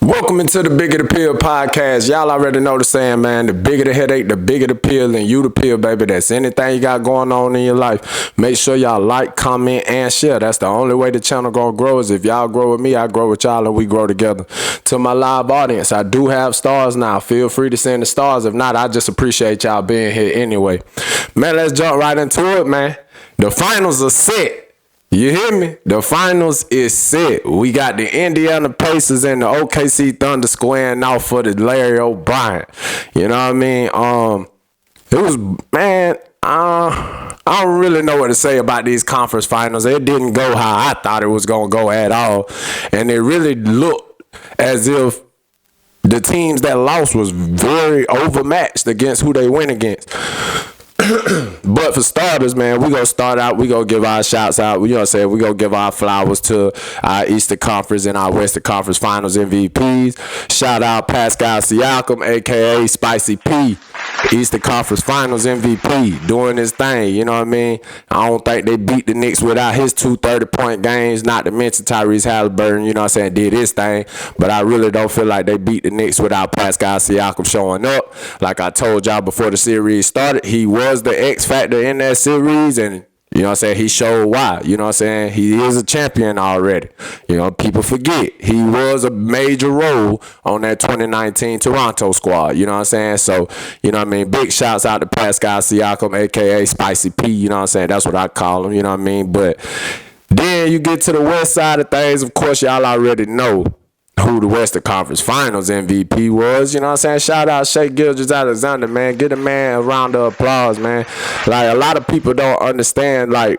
Welcome into the Bigger the Pill podcast. Y'all already know the saying, man. The bigger the headache, the bigger the pill, and you the pill, baby. That's anything you got going on in your life. Make sure y'all like, comment, and share. That's the only way the channel gonna grow is if y'all grow with me, I grow with y'all, and we grow together. To my live audience, I do have stars now. Feel free to send the stars. If not, I just appreciate y'all being here anyway. Man, let's jump right into it, man. The finals are set. You hear me? The finals is set. We got the Indiana Pacers and the OKC Thunder squaring off for the Larry O'Brien. You know what I mean? It was, man, I don't really know what to say about these conference finals. It didn't go how I thought it was going to go at all. And it really looked as if the teams that lost was very overmatched against who they went against. But for starters, man, we gonna start out. We gonna give our shouts out. You know what I'm saying? We gonna give our flowers to our Eastern Conference and our Western Conference Finals MVPs. Shout out Pascal Siakam, aka Spicy P, Eastern Conference Finals MVP, doing his thing. You know what I mean? I don't think they beat the Knicks without his 2 30-point games. Not to mention Tyrese Halliburton. You know what I'm saying? Did his thing, but I really don't feel like they beat the Knicks without Pascal Siakam showing up. Like I told y'all before the series started, he was the X factor in that series, and you know what I'm saying, he showed why. You know what I'm saying, he is a champion already. You know, people forget he was a major role on that 2019 Toronto squad. You know what I'm saying? So, you know what I mean, big shouts out to Pascal Siakam, aka Spicy P. You know what I'm saying? That's what I call him. You know what I mean? But then you get to the west side of things. Of course, y'all already know who the Western Conference Finals MVP was. You know what I'm saying? Shout out Shai Alexander, man. Get a man a round of applause, man. Like, a lot of people don't understand, like,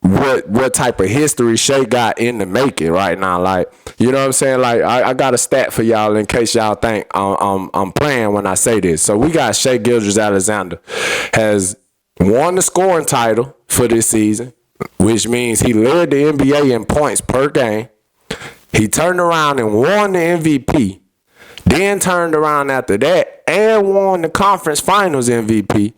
what type of history Shai got in the making right now. Like, you know what I'm saying? Like, I got a stat for y'all in case y'all think I'm playing when I say this. So we got Shai Alexander has won the scoring title for this season, which means he led the NBA in points per game. He turned around and won the MVP, then turned around after that and won the conference finals MVP.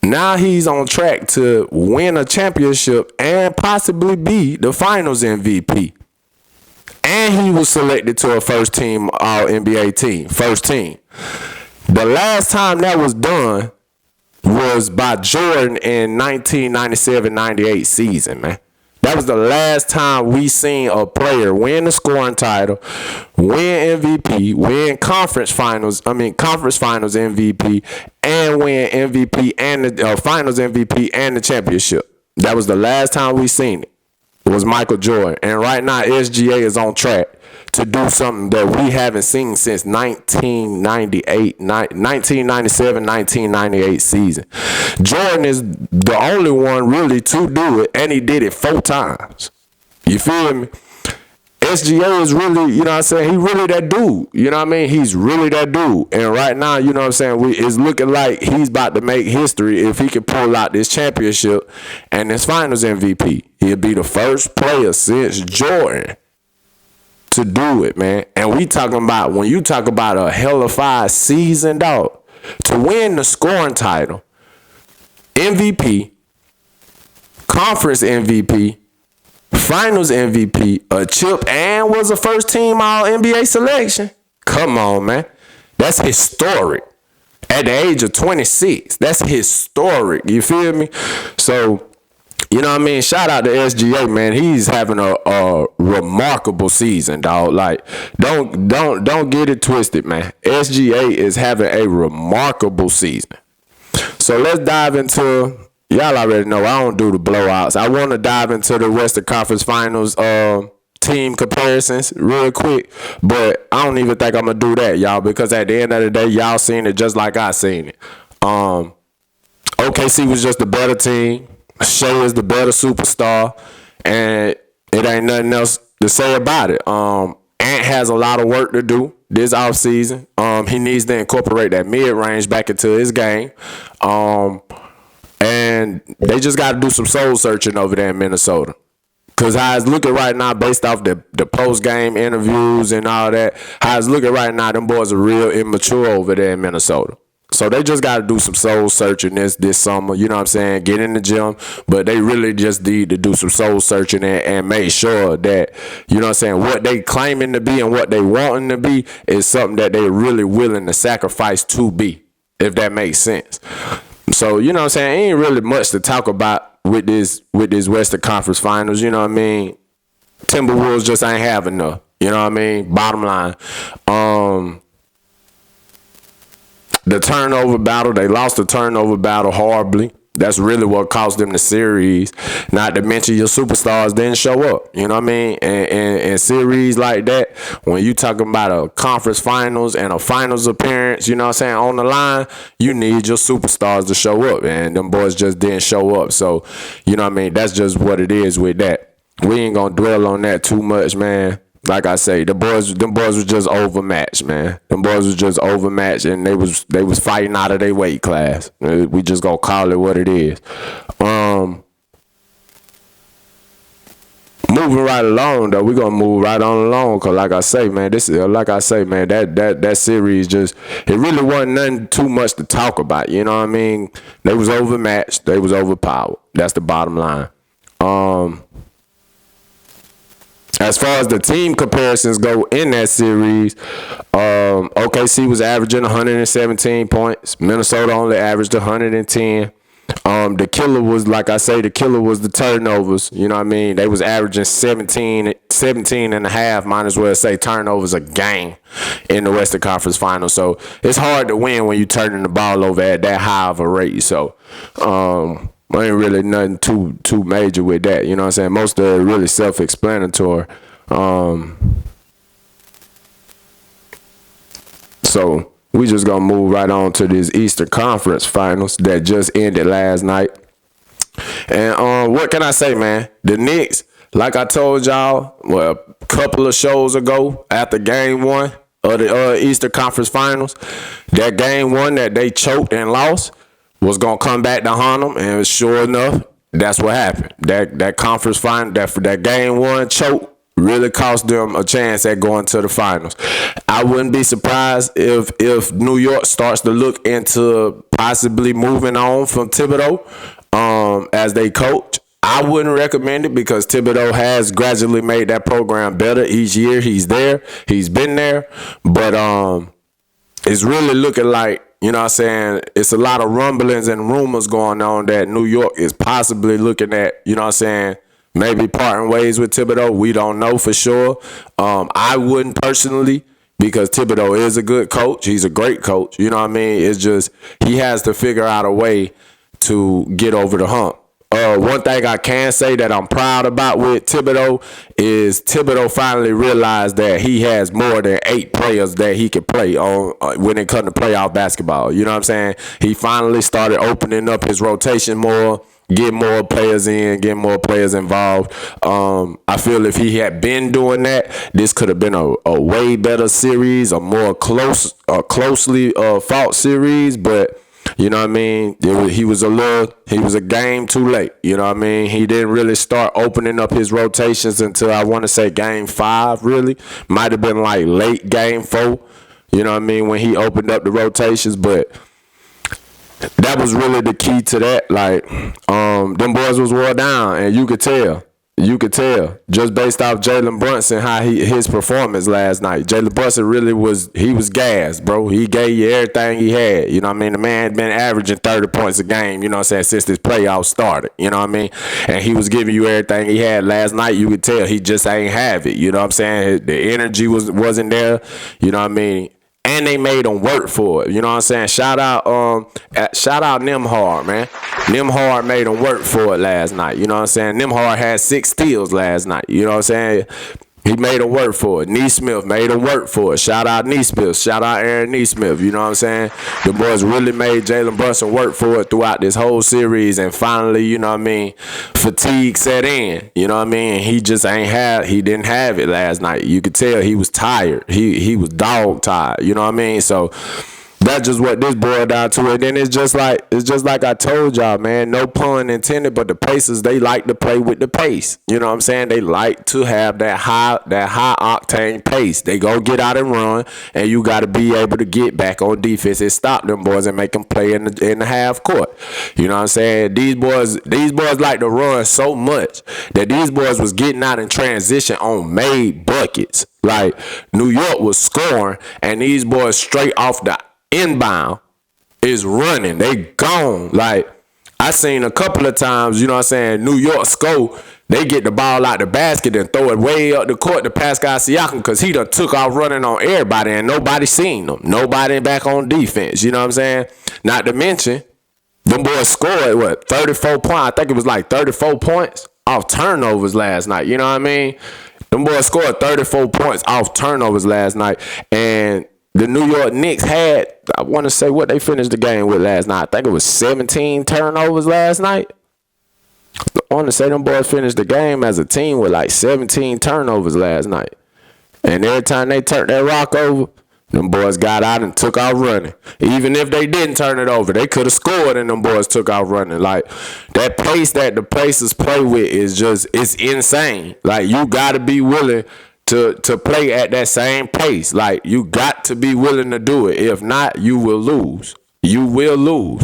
Now he's on track to win a championship and possibly be the finals MVP. And he was selected to a first team All-NBA team, first team. The last time that was done was by Jordan in 1997-98 season, man. That was the last time we seen a player win the scoring title, win MVP, win conference finals MVP, and win MVP and the finals MVP and the championship. That was the last time we seen it. It was Michael Jordan. And right now, SGA is on track to do something that we haven't seen since 1997-1998 season. Jordan is the only one really to do it, and he did it 4 times. You feel me? SGA is really, you know what I'm saying, he really that dude. You know what I mean? He's really that dude. And right now, you know what I'm saying, it's looking like he's about to make history if he can pull out this championship and this finals MVP. He'll be the first player since Jordan to do it, man. And we talking about, when you talk about a hellified season, dog, to win the scoring title, MVP, conference MVP, finals MVP, a chip, and was a first team All-NBA selection. Come on, man. That's historic. At the age of 26, that's historic. You feel me? So, you know what I mean? Shout out to SGA, man. He's having a remarkable season, dog. Like, don't get it twisted, man. SGA is having a remarkable season. So let's dive into, y'all already know I don't do the blowouts. I want to dive into the Western Conference Finals team comparisons real quick, but I don't even think I'm going to do that, y'all, because at the end of the day, y'all seen it just like I seen it. OKC was just a better team. Shai is the better superstar, and it ain't nothing else to say about it. Ant has a lot of work to do this offseason. He needs to incorporate that mid-range back into his game. And they just got to do some soul searching over there in Minnesota. Because how it's looking right now, based off the post-game interviews and all that, how it's looking right now, them boys are real immature over there in Minnesota. So they just got to do some soul searching this summer. You know what I'm saying? Get in the gym, but they really just need to do some soul searching and make sure that, you know what I'm saying, what they claiming to be and what they wanting to be is something that they're really willing to sacrifice to be, if that makes sense. So, you know what I'm saying? Ain't really much to talk about with this Western Conference Finals. You know what I mean? Timberwolves just ain't have enough. You know what I mean? Bottom line. The turnover battle, they lost the turnover battle horribly. That's really what cost them the series. Not to mention your superstars didn't show up. You know what I mean? And series like that, when you talking about a conference finals and a finals appearance, you know what I'm saying, on the line, you need your superstars to show up. And them boys just didn't show up. So, you know what I mean? That's just what it is with that. We ain't gonna dwell on that too much, man. Like I say, them boys was just overmatched, man. Them boys was just overmatched, and they was fighting out of their weight class. We just gonna call it what it is. Moving right along, though, we gonna move right on along, cause like I say, man, that series just, it really wasn't nothing too much to talk about. You know what I mean? They was overmatched, they was overpowered. That's the bottom line. As far as the team comparisons go in that series, OKC was averaging 117 points. Minnesota only averaged 110. The killer was, like I say, the killer was the turnovers. You know what I mean? They was averaging 17 and a half, might as well say turnovers a game in the Western Conference Finals. So it's hard to win when you turning the ball over at that high of a rate. So, ain't really nothing too major with that. You know what I'm saying? Most of it really self-explanatory. So we just gonna move right on to this Eastern Conference Finals that just ended last night. And what can I say, man? The Knicks, like I told y'all, well, a couple of shows ago after Game 1 of the Eastern Conference Finals, that Game 1 that they choked and lost was gonna come back to haunt them, and sure enough, that's what happened. That conference final, that Game 1 choke really cost them a chance at going to the finals. I wouldn't be surprised if New York starts to look into possibly moving on from Thibodeau as they coach. I wouldn't recommend it because Thibodeau has gradually made that program better each year. He's there. He's been there. But it's really looking like, you know what I'm saying, it's a lot of rumblings and rumors going on that New York is possibly looking at, you know what I'm saying, maybe parting ways with Thibodeau. We don't know for sure. I wouldn't personally, because Thibodeau is a good coach. He's a great coach. You know what I mean? It's just he has to figure out a way to get over the hump. One thing I can say that I'm proud about with Thibodeau is Thibodeau finally realized that he has more than 8 players that he can play on when it comes to playoff basketball. You know what I'm saying? He finally started opening up his rotation more, get more players in, get more players involved. I feel if he had been doing that, this could have been a way better series, a more closely fought series, but you know what I mean? He was a game too late. You know what I mean? He didn't really start opening up his rotations until I want to say Game 5, really. Might have been like late Game 4. You know what I mean? When he opened up the rotations, but that was really the key to that. Like, them boys was wore down, and you could tell. Just based off Jalen Brunson, how his performance last night. Jalen Brunson really was gassed, bro. He gave you everything he had. You know what I mean? The man had been averaging 30 points a game, you know what I'm saying, since this playoff started. You know what I mean? And he was giving you everything he had last night. You could tell he just ain't have it. You know what I'm saying? The energy wasn't there. You know what I mean? And they made him work for it. You know what I'm saying? Shout out Nimhard, man. Nimhard made him work for it last night. You know what I'm saying? Nimhard had 6 steals last night. You know what I'm saying? He made him work for it. Neesmith made him work for it. Shout out Neesmith. Shout out Aaron Neesmith. You know what I'm saying? The boys really made Jalen Brunson work for it throughout this whole series. And finally, you know what I mean, fatigue set in. You know what I mean? He just he didn't have it last night. You could tell he was tired. He was dog tired. You know what I mean? So That's just what this boiled down to. And then it's just like I told y'all, man. No pun intended, but the Pacers, they like to play with the pace. You know what I'm saying? They like to have that high octane pace. They go get out and run, and you got to be able to get back on defense and stop them boys and make them play in the half court. You know what I'm saying? These boys like to run so much that these boys was getting out in transition on made buckets. Like New York was scoring, and these boys straight off the inbound is running. They gone. Like, I seen a couple of times, you know what I'm saying, New York score, they get the ball out the basket and throw it way up the court to Pascal Siakam because he done took off running on everybody and nobody seen them. Nobody back on defense. You know what I'm saying? Not to mention, them boys scored, 34 points? I think it was like 34 points off turnovers last night. You know what I mean? Them boys scored 34 points off turnovers last night. And the New York Knicks had, I want to say what they finished the game with last night. I think it was 17 turnovers last night. I want to say them boys finished the game as a team with like 17 turnovers last night. And every time they turned that rock over, them boys got out and took out running. Even if they didn't turn it over, they could have scored and them boys took out running. Like, that pace that the Pacers play with is just, it's insane. Like, you got to be willing to play at that same pace. Like, you got to be willing to do it. If not, you will lose. You will lose.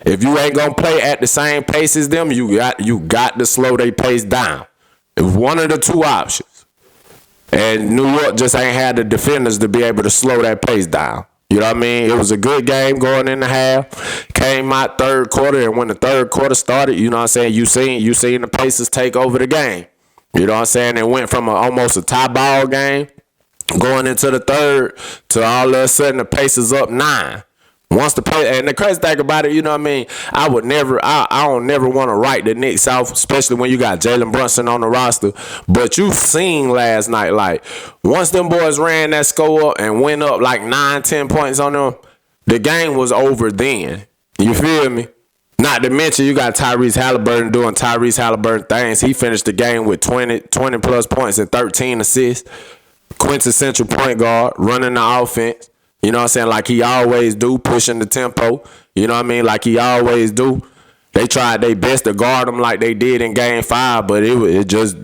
If you ain't gonna play at the same pace as them, you got to slow their pace down. It's one of the two options. And New York just ain't had the defenders to be able to slow that pace down. You know what I mean? It was a good game going in the half. Came out third quarter, and when the third quarter started, you know what I'm saying, you seen the Pacers take over the game. You know what I'm saying? It went from almost a tie ball game going into the third to all of a sudden the Pacers up 9. Once the Pacers, and the crazy thing about it, you know what I mean? I don't never want to write the Knicks out, especially when you got Jalen Brunson on the roster. But you seen last night, like, once them boys ran that score up and went up like 9-10 points on them, the game was over then. You feel me? Not to mention, you got Tyrese Halliburton doing Tyrese Halliburton things. He finished the game with 20 plus points and 13 assists. Quintessential point guard, running the offense. You know what I'm saying? Like he always do, pushing the tempo. You know what I mean? Like he always do. They tried their best to guard him like they did in Game 5, but it just,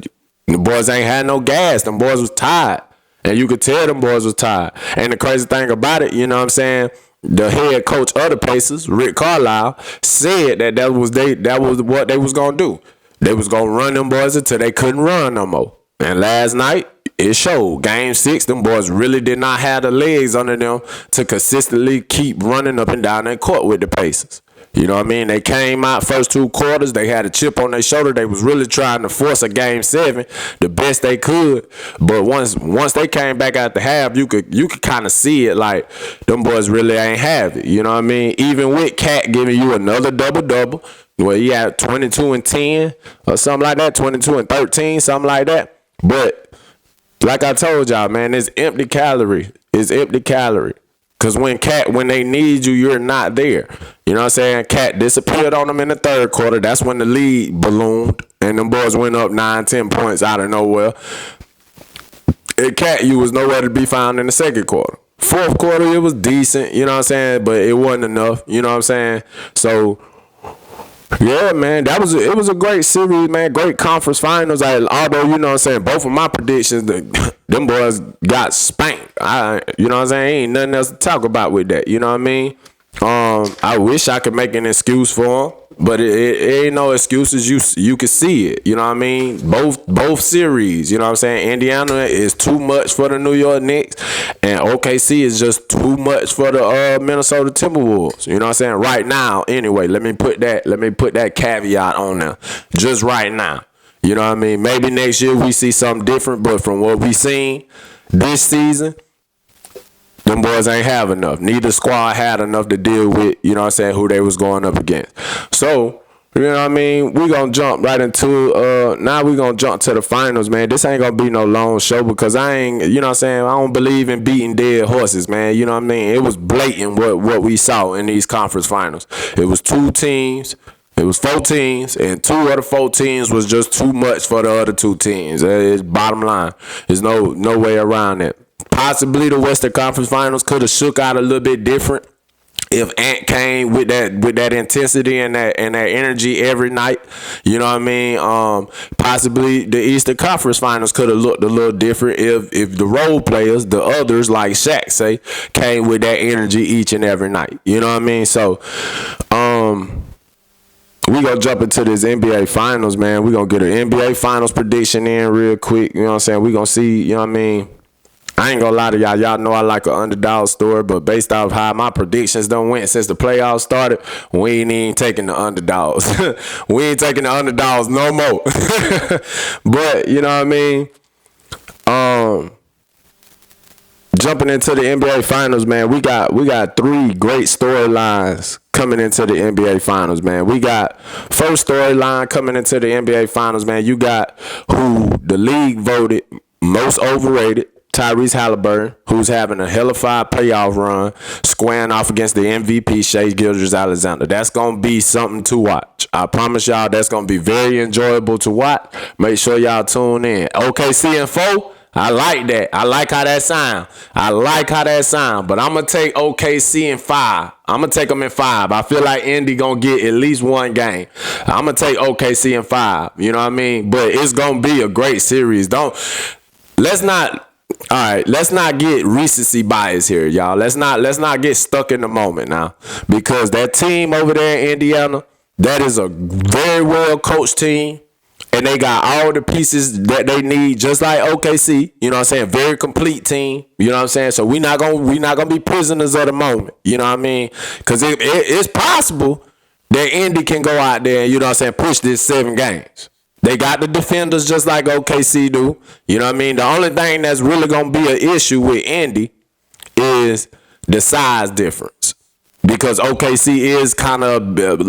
the boys ain't had no gas. Them boys was tired. And you could tell them boys was tired. And the crazy thing about it, you know what I'm saying? The head coach of the Pacers, Rick Carlisle, said that was what they was gonna do. They was gonna run them boys until they couldn't run no more. And last night, it showed. Game 6, them boys really did not have the legs under them to consistently keep running up and down that court with the Pacers. You know what I mean? They came out first 2 quarters. They had a chip on their shoulder. They was really trying to force a Game 7 the best they could. But once they came back out the half, you could kind of see it, like them boys really ain't have it. You know what I mean? Even with Cat giving you another double-double, where he had 22 and 10 or something like that, 22 and 13, something like that. But like I told y'all, man, it's empty calorie. It's empty calorie. Because when they need you, you're not there. You know what I'm saying? Cat disappeared on them in the third quarter. That's when the lead ballooned. And them boys went up 9-10 points out of nowhere. And Cat, you was nowhere to be found in the second quarter. Fourth quarter, it was decent. You know what I'm saying? But it wasn't enough. You know what I'm saying? So, yeah, man, it was a great series, man. Great conference finals. Although, you know what I'm saying, both of my predictions, them boys got spanked. You know what I'm saying? Ain't nothing else to talk about with that. You know what I mean? I wish I could make an excuse for them, but it ain't no excuses. You can see it. You know what I mean? Both series. You know what I'm saying? Indiana is too much for the New York Knicks, and OKC is just too much for the Minnesota Timberwolves. You know what I'm saying? Right now, anyway. Let me put that caveat on there. Just right now. You know what I mean? Maybe next year we see something different, but from what we seen this season, them boys ain't have enough. Neither squad had enough to deal with, you know what I'm saying, who they was going up against. So, you know what I mean? We gonna jump right into now we gonna jump to the finals, man. This ain't gonna be no long show because I ain't, you know what I'm saying, I don't believe in beating dead horses, man. You know what I mean? It was blatant what we saw in these conference finals. It was 2 teams. It was 4 teams, and 2 of the 4 teams was just too much for the other 2 teams. It's bottom line. There's no way around it. Possibly the Western Conference Finals could have shook out a little bit different. if Ant came with that intensity and that energy every night, you know what I mean? Possibly the Eastern Conference Finals could have looked a little different if the role players, the others like Shaq say, came with that energy each and every night. You know what I mean? So, we gonna jump into this NBA Finals, man. We gonna get an NBA Finals prediction in real quick. You know what I'm saying? We gonna see. You know what I mean? I ain't gonna lie to y'all. Y'all know I like an underdog story, but based off how my predictions done went since the playoffs started, we ain't even taking the underdogs. We ain't taking the underdogs no more. But you know what I mean? Jumping into the NBA Finals, man, we got 3 great storylines coming into the NBA Finals, man. We got first storyline coming into the NBA Finals, man. You got who the league voted most overrated, Tyrese Halliburton, who's having a hellified playoff run, squaring off against the MVP, Shai Gilgeous-Alexander. That's going to be something to watch. I promise y'all that's going to be very enjoyable to watch. Make sure y'all tune in. OKC and 4, I like that. I like how that sound. But I'm going to take OKC in 5. I'm going to take them in 5. I feel like Indy going to get at least one game. I'm going to take OKC in 5. You know what I mean? But it's going to be a great series. Let's not get recency bias here, y'all. Let's not get stuck in the moment now. Because that team over there in Indiana, that is a very well coached team. And they got all the pieces that they need, just like OKC. You know what I'm saying? Very complete team. You know what I'm saying? So we not gonna be prisoners of the moment. You know what I mean? Because it's possible that Indy can go out there and, you know what I'm saying, push this 7 games. They got the defenders just like OKC do. You know what I mean? The only thing that's really gonna be an issue with Indy is the size difference. Because OKC is kind of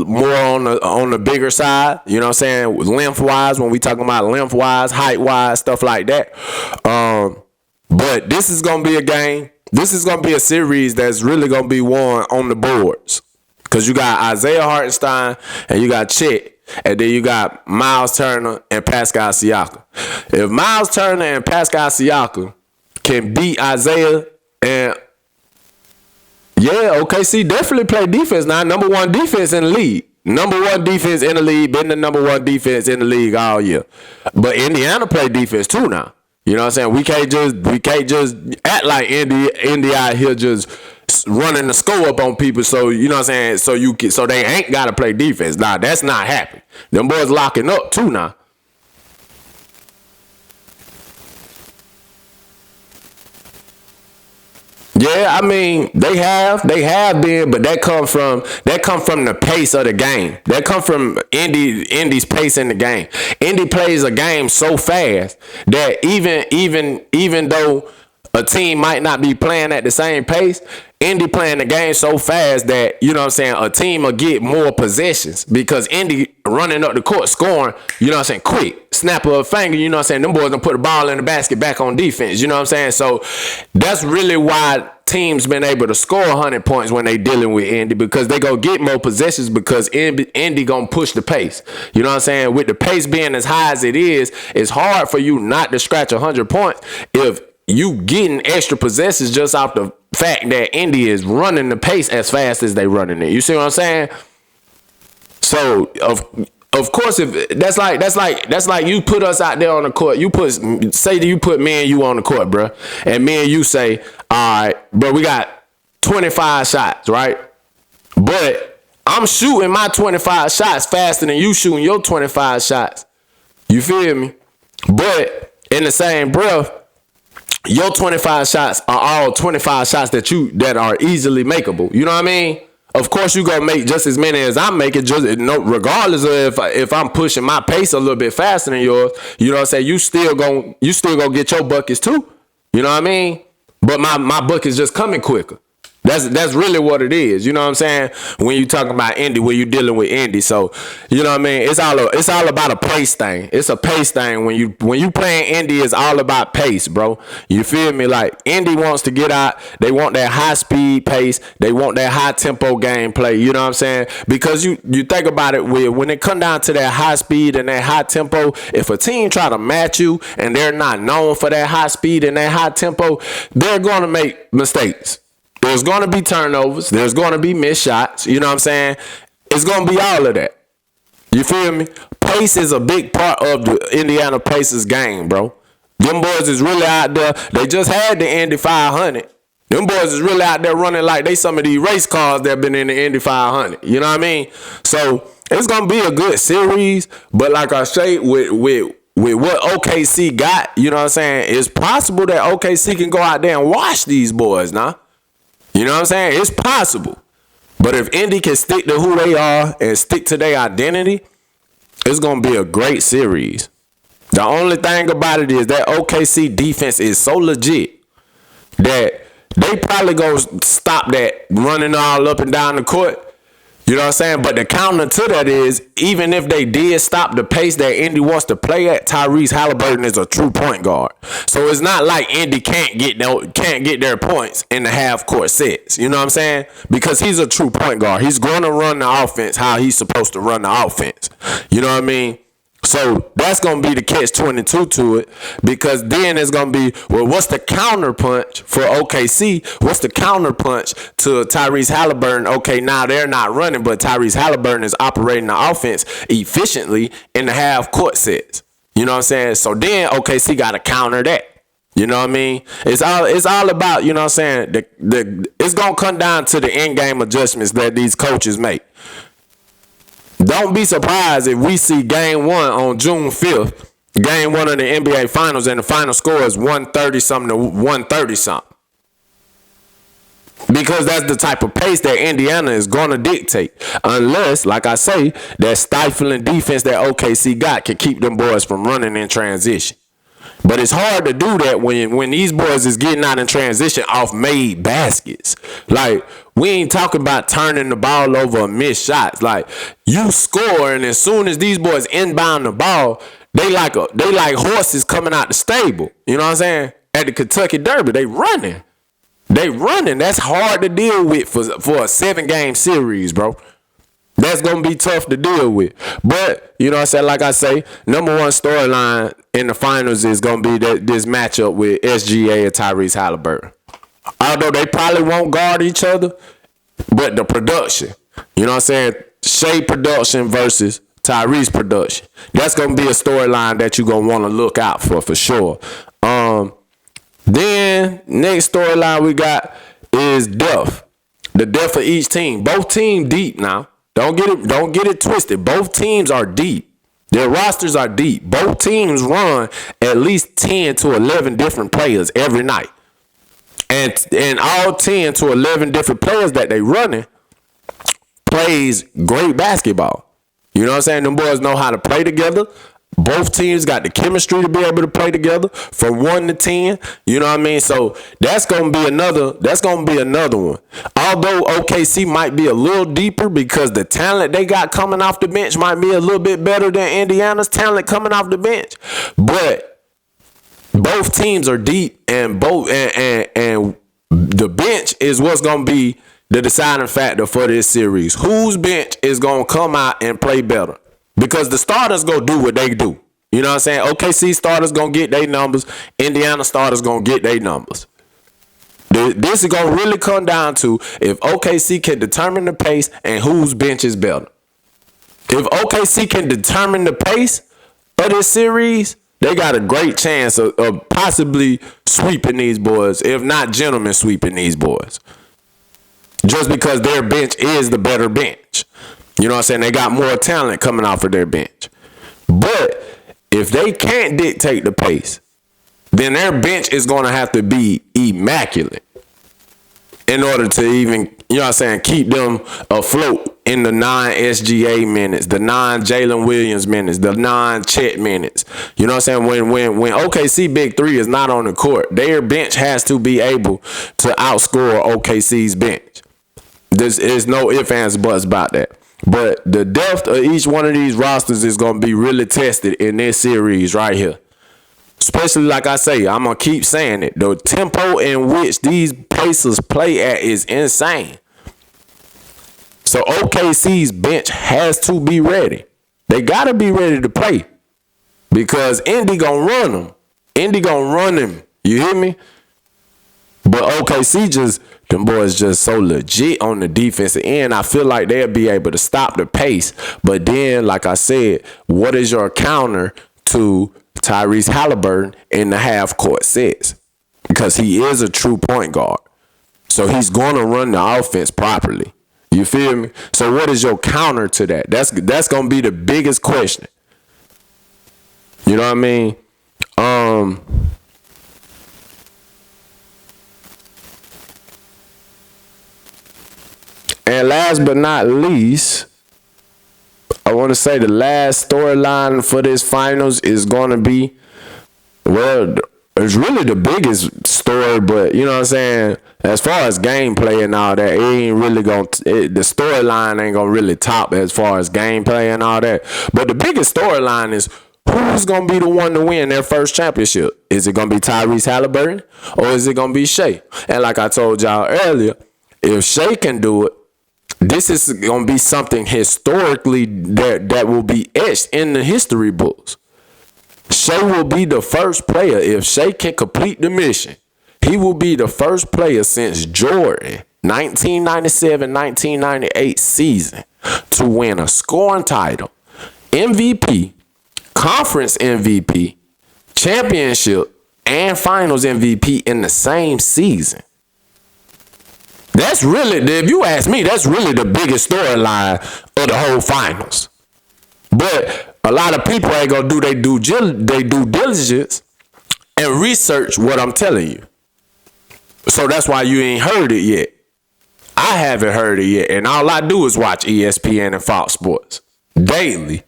more on the bigger side, you know what I'm saying, length-wise, when we talking about length-wise, height-wise, stuff like that. But this is going to be a game. This is going to be a series that's really going to be won on the boards. Because you got Isaiah Hartenstein and you got Chet, and then you got Miles Turner and Pascal Siakam. If Miles Turner and Pascal Siakam can beat Isaiah and OKC definitely play defense now. Number 1 defense in the league. Number 1 defense in the league. Been the number 1 defense in the league all year. But Indiana play defense too now. You know what I'm saying? We can't just act like Indy out here just running the score up on people. So you know what I'm saying? So they ain't gotta play defense. Nah, that's not happening. Them boys locking up too now. Yeah, I mean they have been, but that come from the pace of the game. That come from Indy's pace in the game. Indy plays a game so fast that even though a team might not be playing at the same pace, Indy playing the game so fast that, you know what I'm saying, a team will get more possessions because Indy running up the court scoring, you know what I'm saying, quick. Snap of a finger, you know what I'm saying, them boys gonna put the ball in the basket back on defense, you know what I'm saying? So that's really why teams been able to score 100 points when they dealing with Indy, because they gonna get more possessions because Indy gonna push the pace. You know what I'm saying? With the pace being as high as it is, it's hard for you not to scratch 100 points if you getting extra possessions just off the fact that Indy is running the pace as fast as they running it. You see what I'm saying? So of course, if that's like you put us out there on the court. You put me and you on the court, bro, and me and you say, all right, bro, we got 25 shots, right? But I'm shooting my 25 shots faster than you shooting your 25 shots. You feel me? But in the same breath, your 25 shots are all 25 shots that are easily makeable. You know what I mean? Of course, you gonna make just as many as I'm making, regardless of if I'm pushing my pace a little bit faster than yours. You know what I'm saying? You still gonna get your buckets too. You know what I mean? But my buckets just coming quicker. That's really what it is. You know what I'm saying? When you talking about Indy, when you dealing with Indy, so you know what I mean. It's all about a pace thing. It's a pace thing. When you playing Indy, it's all about pace, bro. You feel me? Like Indy wants to get out. They want that high speed pace. They want that high tempo gameplay. You know what I'm saying? Because you think about it, when it come down to that high speed and that high tempo, if a team try to match you and they're not known for that high speed and that high tempo, they're gonna make mistakes. There's going to be turnovers. There's going to be missed shots. You know what I'm saying? It's going to be all of that. You feel me? Pace is a big part of the Indiana Pacers game, bro. Them boys is really out there. They just had the Indy 500. Them boys is really out there running like they some of these race cars that been in the Indy 500. You know what I mean? So it's going to be a good series. But like I say, with what OKC got, you know what I'm saying, it's possible that OKC can go out there and wash these boys now. You know what I'm saying? It's possible. But if Indy can stick to who they are and stick to their identity, it's going to be a great series. The only thing about it is that OKC defense is so legit that they probably go stop that running all up and down the court. You know what I'm saying? But the counter to that is, even if they did stop the pace that Indy wants to play at, Tyrese Halliburton is a true point guard. So it's not like Indy can't get their points in the half court sets. You know what I'm saying? Because he's a true point guard. He's going to run the offense how he's supposed to run the offense. You know what I mean? So that's going to be the catch-22 to it, because then it's going to be, well, what's the counterpunch for OKC? What's the counterpunch to Tyrese Halliburton? Okay, now they're not running, but Tyrese Halliburton is operating the offense efficiently in the half-court sets. You know what I'm saying? So then OKC got to counter that. You know what I mean? It's all about, you know what I'm saying, it's going to come down to the in-game adjustments that these coaches make. Don't be surprised if we see game 1 on June 5th, game 1 of the NBA Finals, and the final score is 130-something to 130-something. Because that's the type of pace that Indiana is going to dictate. Unless, like I say, that stifling defense that OKC got can keep them boys from running in transition. But it's hard to do that when these boys is getting out in transition off made baskets. Like, we ain't talking about turning the ball over and miss shots. Like, you score, and as soon as these boys inbound the ball, they like horses coming out the stable. You know what I'm saying? At the Kentucky Derby, they running. That's hard to deal with for a 7-game series, bro. That's going to be tough to deal with. But, you know what I'm saying, like I say, number one storyline in the finals is going to be this matchup with SGA and Tyrese Halliburton. Although they probably won't guard each other, but the production, you know what I'm saying, Shai production versus Tyrese production, that's going to be a storyline that you're going to want to look out for sure. Then, next storyline we got is depth. The depth of each team. Both teams deep now. Don't get it twisted. Both teams are deep. Their rosters are deep. Both teams run at least 10 to 11 different players every night. And all 10 to 11 different players that they running plays great basketball. You know what I'm saying? Them boys know how to play together. Both teams got the chemistry to be able to play together from 1 to 10. You know what I mean? So that's gonna be another one. Although OKC might be a little deeper because the talent they got coming off the bench might be a little bit better than Indiana's talent coming off the bench. But both teams are deep, and and the bench is what's gonna be the deciding factor for this series. Whose bench is gonna come out and play better? Because the starters go do what they do. You know what I'm saying? OKC starters going to get their numbers. Indiana starters going to get their numbers. This is going to really come down to if OKC can determine the pace and whose bench is better. If OKC can determine the pace of this series, they got a great chance of possibly sweeping these boys, if not gentlemen sweeping these boys. Just because their bench is the better bench. You know what I'm saying? They got more talent coming off of their bench. But if they can't dictate the pace, then their bench is going to have to be immaculate in order to even, you know what I'm saying, keep them afloat in the non-SGA minutes, the non-Jalen Williams minutes, the non-Chet minutes. You know what I'm saying? When OKC Big Three is not on the court, their bench has to be able to outscore OKC's bench. There's no ifs, ands, buts about that. But the depth of each one of these rosters is going to be really tested in this series right here. Especially, like I say, I'm going to keep saying it. The tempo in which these Pacers play at is insane. So OKC's bench has to be ready. They got to be ready to play. Because Indy going to run them. Indy going to run them. You hear me? But OKC Them boys just so legit on the defensive end. I feel like they'll be able to stop the pace. But then, like I said, what is your counter to Tyrese Halliburton in the half court sets? Because he is a true point guard. So he's going to run the offense properly. You feel me? So what is your counter to that? That's going to be the biggest question. You know what I mean? And last but not least, I want to say the last storyline for this finals is going to be, well, it's really the biggest story, but you know what I'm saying? As far as gameplay and all that, it ain't really the storyline ain't going to really top as far as gameplay and all that. But the biggest storyline is who's going to be the one to win their first championship? Is it going to be Tyrese Halliburton or is it going to be Shai? And like I told y'all earlier, if Shai can do it, this is going to be something historically that will be etched in the history books. Shai will be the first player. If Shai can complete the mission, he will be the first player since Jordan, 1997-1998 season, to win a scoring title, MVP, conference MVP, championship, and finals MVP in the same season. That's really, if you ask me, that's really the biggest storyline of the whole finals. But a lot of people ain't gonna do their due diligence and research what I'm telling you. So that's why you ain't heard it yet. I haven't heard it yet, and all I do is watch ESPN and Fox Sports daily.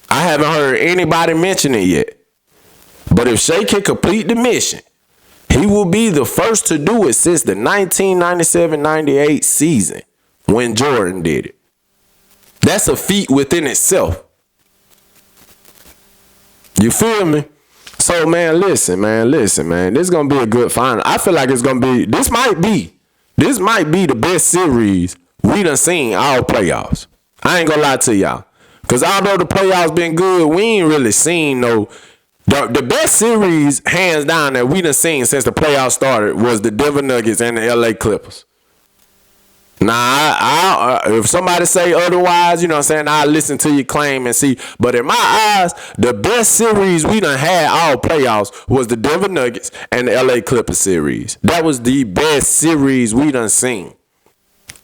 I haven't heard anybody mention it yet. But if Shai can complete the mission, he will be the first to do it since the 1997-98 season when Jordan did it. That's a feat within itself. You feel me? So, man, listen, man. This is going to be a good final. I feel like it's going to be, this might be the best series we done seen all playoffs. I ain't going to lie to y'all. Because although the playoffs been good, we ain't really seen the best series, hands down, that we done seen since the playoffs started was the Denver Nuggets and the LA Clippers. Now, if somebody say otherwise, you know what I'm saying, I'll listen to your claim and see. But in my eyes, the best series we done had all playoffs was the Denver Nuggets and the LA Clippers series. That was the best series we done seen.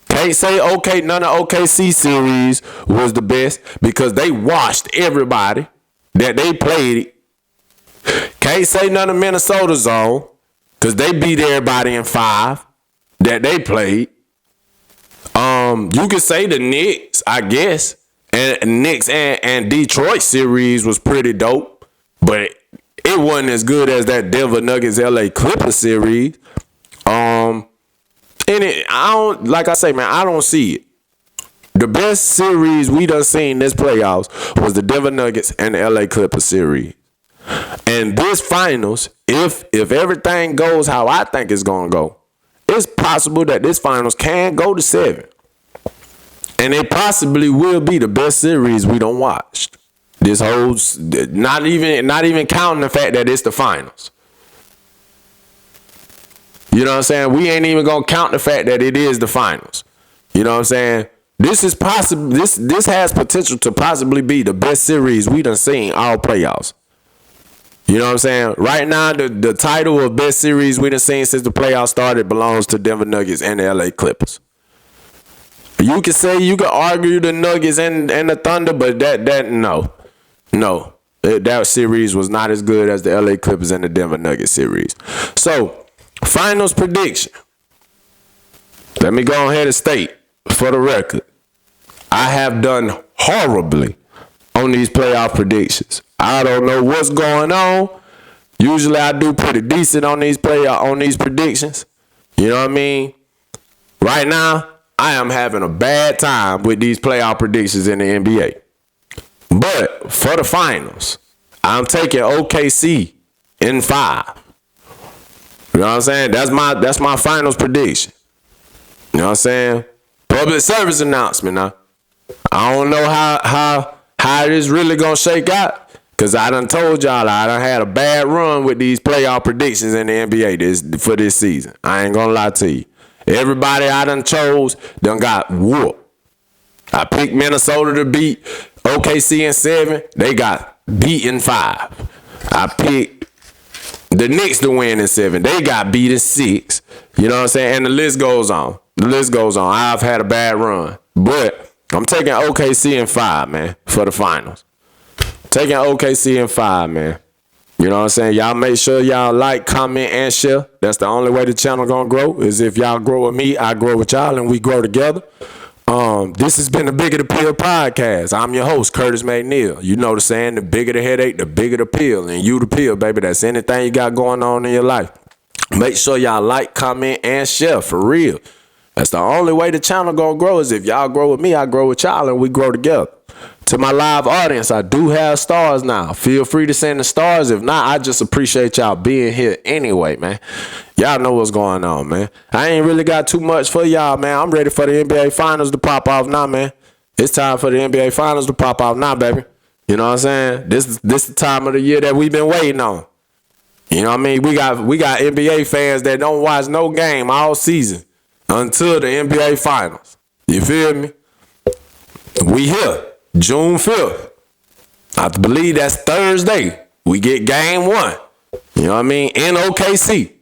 Can't say none of OKC series was the best because they washed everybody that they played. Can't say none of Minnesota zone because they beat everybody in 5 that they played. You could say the Knicks, I guess, and Knicks and Detroit series was pretty dope, but it wasn't as good as that Denver Nuggets LA Clippers series. I don't see it. The best series we done seen this playoffs was the Denver Nuggets and the LA Clippers series. And this finals, if everything goes how I think it's gonna go, it's possible that this finals can go to 7. And it possibly will be the best series we done watched. This whole, not even counting the fact that it's the finals. You know what I'm saying? We ain't even gonna count the fact that it is the finals. You know what I'm saying? This is possible. This has potential to possibly be the best series we done seen all playoffs. You know what I'm saying? Right now, the title of best series we done seen since the playoffs started belongs to Denver Nuggets and the LA Clippers. You can argue the Nuggets and the Thunder, but no. That series was not as good as the LA Clippers and the Denver Nuggets series. So, finals prediction. Let me go ahead and state for the record, I have done horribly on these playoff predictions. I don't know what's going on. Usually I do pretty decent on these predictions. You know what I mean? Right now, I am having a bad time with these playoff predictions in the NBA. But for the finals, I'm taking OKC in 5. You know what I'm saying? That's my finals prediction. You know what I'm saying? Public service announcement now. I don't know how it is really gonna shake out. Because I done told y'all I done had a bad run with these playoff predictions in the NBA for this season. I ain't gonna lie to you. Everybody I done chose done got whooped. I picked Minnesota to beat OKC in 7. They got beat in 5. I picked the Knicks to win in 7. They got beat in 6. You know what I'm saying? And the list goes on. The list goes on. I've had a bad run. But I'm taking OKC in 5, man, for the finals. Taking OKC in 5, man. You know what I'm saying? Y'all make sure y'all like, comment, and share. That's the only way the channel gonna grow, is if y'all grow with me, I grow with y'all, and we grow together. This has been the Bigger the Pill podcast. I'm your host, Curtis McNeil. You know the saying, the bigger the headache, the bigger the pill. And you the pill, baby. That's anything you got going on in your life. Make sure y'all like, comment, and share, for real. That's the only way the channel gonna grow, is if y'all grow with me, I grow with y'all, and we grow together. To my live audience, I do have stars now. Feel free to send the stars. If not, I just appreciate y'all being here anyway, man. Y'all know what's going on, man. I ain't really got too much for y'all, man. I'm ready for the NBA Finals to pop off now, man. It's time for the NBA Finals to pop off now, baby. You know what I'm saying? This the time of the year that we've been waiting on. You know what I mean? We got NBA fans that don't watch no game all season until the NBA Finals. You feel me? We here. June 5th. I believe that's Thursday. We get game 1. You know what I mean? In OKC.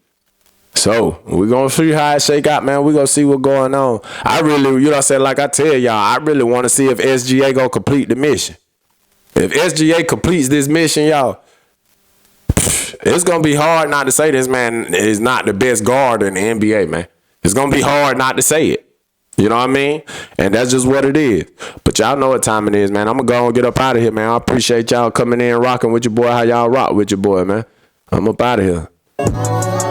So, we're going to see how it shake out, man. We're going to see what's going on. I really, you know what I'm saying? Like I tell y'all, I really want to see if SGA going to complete the mission. If SGA completes this mission, y'all, it's going to be hard not to say this man is not the best guard in the NBA, man. It's going to be hard not to say it. You know what I mean? And that's just what it is. But y'all know what time it is, man. I'm going to go and get up out of here, man. I appreciate y'all coming in, rocking with your boy, how y'all rock with your boy, man. I'm up out of here.